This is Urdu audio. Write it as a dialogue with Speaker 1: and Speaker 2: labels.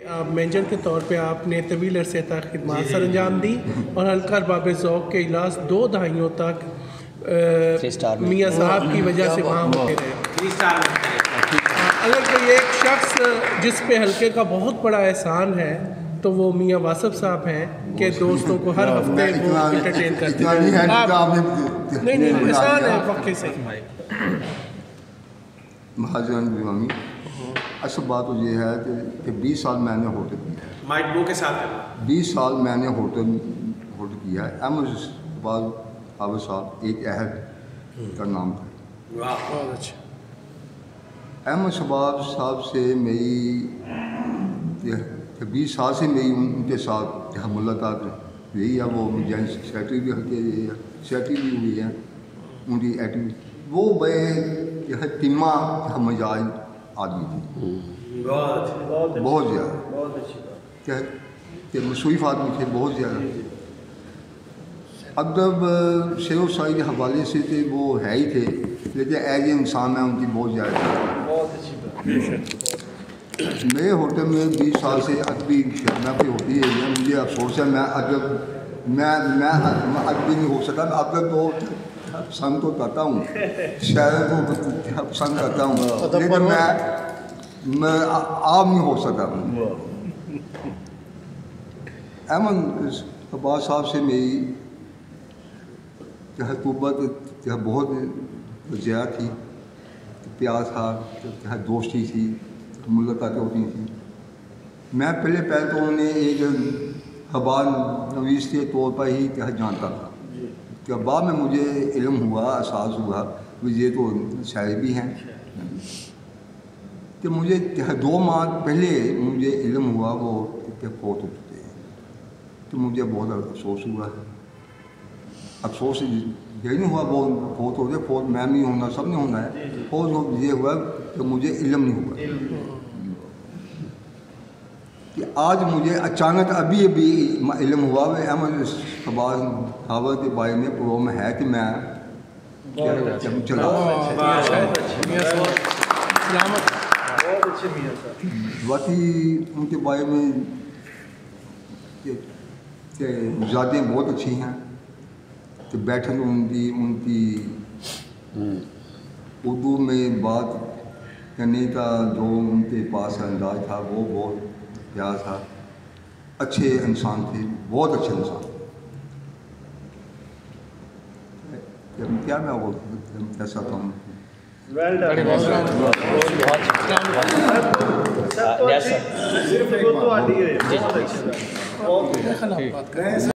Speaker 1: مینیجر کے طور پہ آپ نے طویل عرصے تک خدمات سر انجام دی اور حلقہ ارباب ذوق کے اجلاس 2 دہائیوں تک میاں صاحب کی وجہ سے وہاں ہوتے رہے۔ اگر کوئی ایک شخص جس پہ حلقے کا بہت بڑا احسان ہے تو وہ میاں واصف صاحب ہیں کہ دوستوں کو ہر ہفتے وہ انٹرٹین کرتے ہیں۔ نہیں احسان ہے واقعی سے۔
Speaker 2: مہاجران بیوامی اصل بات تو یہ ہے کہ 20 سال میں نے ہوٹل کیا ہے،
Speaker 3: مائک بو کے ساتھ
Speaker 2: 20 سال میں نے ہوٹل کیا ہے۔ احمد شباب عابد صاحب ایک عہد کا نام تھا۔
Speaker 1: بہت اچھا۔
Speaker 2: احمد شباب صاحب سے میری 20 سال سے میری ان کے ساتھ ملاقات رہی ہے۔ وہ جوائنٹ سیکرٹری بھی ہلکے سیکرٹری بھی ہوئی ہے ان کی ایکٹیویٹی۔ وہ بڑے تیمہ مزاج آدمی تھی، بہت زیادہ کہ مصروف آدمی تھے بہت زیادہ۔ ادب شعر و شاعری کے حوالے سے تھے وہ ہے ہی تھے، لیکن ایز انسان میں ان کی بہت زیادہ میرے ہوٹل میں 20 سال سے ادبی محفل ہوتی ہے۔ مجھے افسوس ہے میں ادبی نہیں ہو سکا۔ ادب تو پسند تو کرتا ہوں، شاعر کو پسند کرتا ہوں، لیکن میں عام نہیں ہو سکا۔ احمد شباب صاحب سے میری قربت بہت زیادہ تھی، پیار تھا، دوستی تھی، ملاقاتیں ہوتی تھیں۔ میں پہلے تو انہیں ایک خبر نویس کے طور پر ہی جانتا تھا، کہ بعد میں مجھے علم ہوا، احساس ہوا کہ یہ تو شاعر بھی ہیں۔ کہ مجھے 2 ماہ پہلے مجھے علم ہوا وہ فوت ہو چکے ہیں، تو مجھے بہت افسوس ہوا۔ افسوس یہ نہیں ہوا وہ فوت ہو گئے، فوت میں نہیں ہونا، سب نہیں ہونا ہے، فوت یہ ہوا کہ مجھے علم نہیں ہوا۔ کہ آج مجھے اچانک ابھی علم ہوا کہ احمد شباب صاحب کے بارے میں پروگرام ہے کہ میں چلا باقی ان کے بارے میں کہ ذاتیں بہت اچھی ہیں، کہ بیٹھن ان کی اردو میں بات کرنے کا جو ان کے پاس انداز تھا وہ بہت پیار تھا۔ اچھے انسان تھے، بہت اچھے انسان تھے۔ کیا میں وہ کہہ سکتا ہوں؟
Speaker 4: صرف